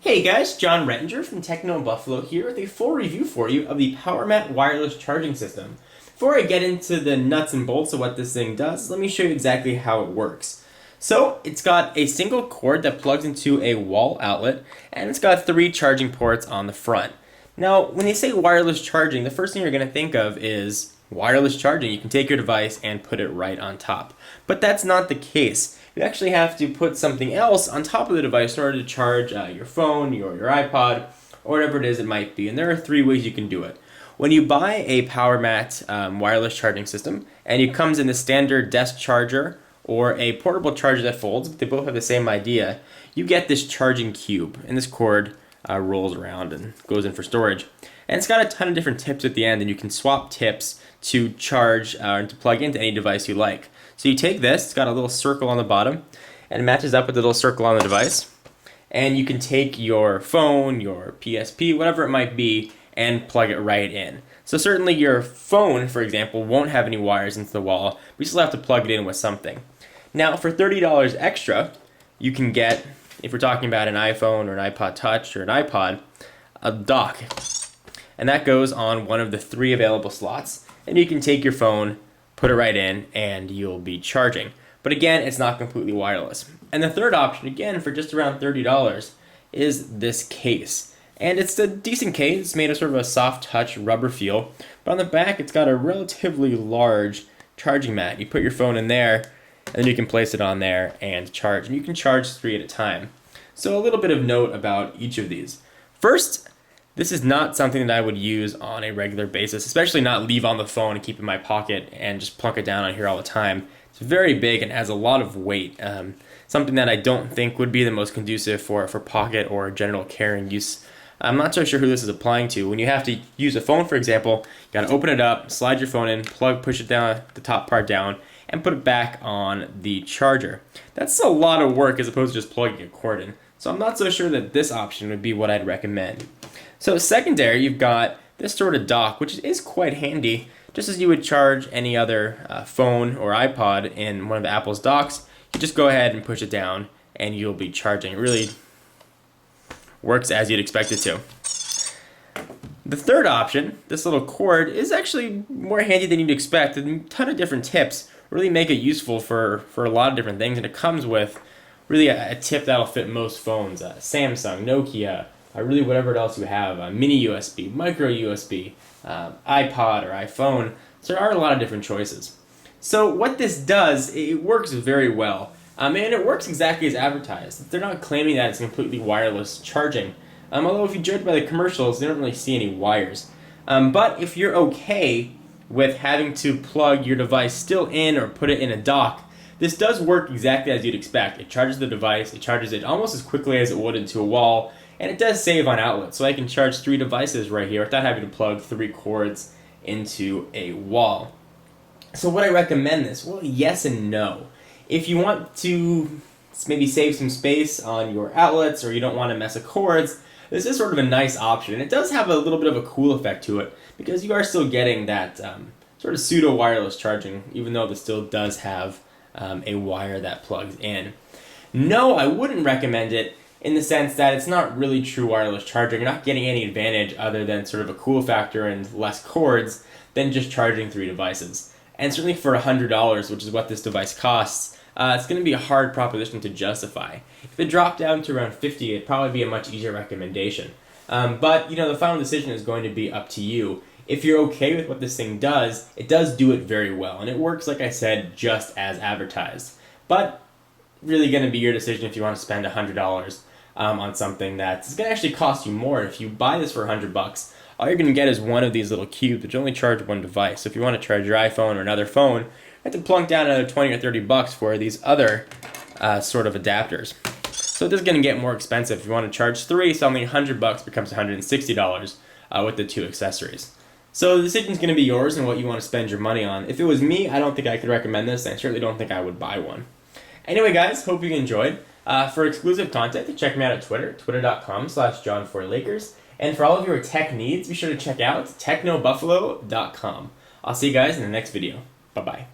Hey guys, John Rettinger from TechnoBuffalo here with a full review for you of the Powermat wireless charging system. Before I get into the nuts and bolts of what this thing does, let me show you exactly how it works. So it's got a single cord that plugs into a wall outlet, and it's got 3 charging ports on the front. Now, when you say wireless charging, the first thing you're going to think of is wireless charging. You can take your device and put it right on top. But that's not the case. You actually have to put something else on top of the device in order to charge your phone, your iPod, or whatever it is it might be. And there are 3 ways you can do it. When you buy a Powermat wireless charging system, and it comes in the standard desk charger or a portable charger that folds, but they both have the same idea, you get this charging cube, and this cord rolls around and goes in for storage. And it's got a ton of different tips at the end, and you can swap tips to charge and to plug into any device you like. So you take this, it's got a little circle on the bottom, and it matches up with the little circle on the device. And you can take your phone, your PSP, whatever it might be, and plug it right in. So certainly your phone, for example, won't have any wires into the wall. We still have to plug it in with something. Now, for $30 extra, you can get, if we're talking about an iPhone or an iPod Touch or an iPod, a dock. And that goes on one of the 3 available slots. And you can take your phone, put it right in, and you'll be charging. But again, it's not completely wireless. And the third option, again, for just around $30, is this case. And it's a decent case. It's made of sort of a soft touch rubber feel. But on the back, it's got a relatively large charging mat. You put your phone in there, and then you can place it on there and charge. And you can charge 3 at a time. So a little bit of note about each of these. First, this is not something that I would use on a regular basis, especially not leave on the phone and keep in my pocket and just plunk it down on here all the time. It's very big and has a lot of weight, something that I don't think would be the most conducive for pocket or general carrying use. I'm not so sure who this is applying to. When you have to use a phone, for example, you got to open it up, slide your phone in, push it down, the top part down, and put it back on the charger. That's a lot of work as opposed to just plugging a cord in. So I'm not so sure that this option would be what I'd recommend. So secondary, you've got this sort of dock, which is quite handy. Just as you would charge any other phone or iPod in one of Apple's docks, you just go ahead and push it down and you'll be charging. It really works as you'd expect it to. The third option, this little cord, is actually more handy than you'd expect. A ton of different tips really make it useful for a lot of different things, and it comes with really a tip that'll fit most phones. Samsung, Nokia, really whatever else you have, mini USB, micro USB, iPod or iPhone. So there are a lot of different choices. So what this does, it works very well. And it works exactly as advertised. They're not claiming that it's completely wireless charging. Although if you judge by the commercials, they don't really see any wires. But if you're okay with having to plug your device still in or put it in a dock, this does work exactly as you'd expect. It charges the device, it charges it almost as quickly as it would into a wall, and it does save on outlets. So I can charge 3 devices right here without having to plug 3 cords into a wall. So would I recommend this? Well, yes and no. If you want to maybe save some space on your outlets or you don't want to mess with cords, this is sort of a nice option. And it does have a little bit of a cool effect to it because you are still getting that sort of pseudo wireless charging, even though this still does have a wire that plugs in. No, I wouldn't recommend it in the sense that it's not really true wireless charging. You're not getting any advantage other than sort of a cool factor and less cords than just charging 3 devices. And certainly for $100, which is what this device costs, it's going to be a hard proposition to justify. If it dropped down to around $50, it'd probably be a much easier recommendation. But the final decision is going to be up to you. If you're okay with what this thing does, it does do it very well. And it works, like I said, just as advertised. But really going to be your decision if you want to spend $100 on something that's going to actually cost you more. If you buy this for $100, all you're going to get is one of these little cubes, which only charge 1 device. So if you want to charge your iPhone or another phone, you have to plunk down another $20 or $30 for these other sort of adapters. So it is going to get more expensive. If you want to charge 3, suddenly $100 becomes $160 with the 2 accessories. So the decision is going to be yours and what you want to spend your money on. If it was me, I don't think I could recommend this, and I certainly don't think I would buy one. Anyway, guys, hope you enjoyed. For exclusive content, check me out at Twitter, twitter.com/John4Lakers. And for all of your tech needs, be sure to check out TechnoBuffalo.com. I'll see you guys in the next video. Bye-bye.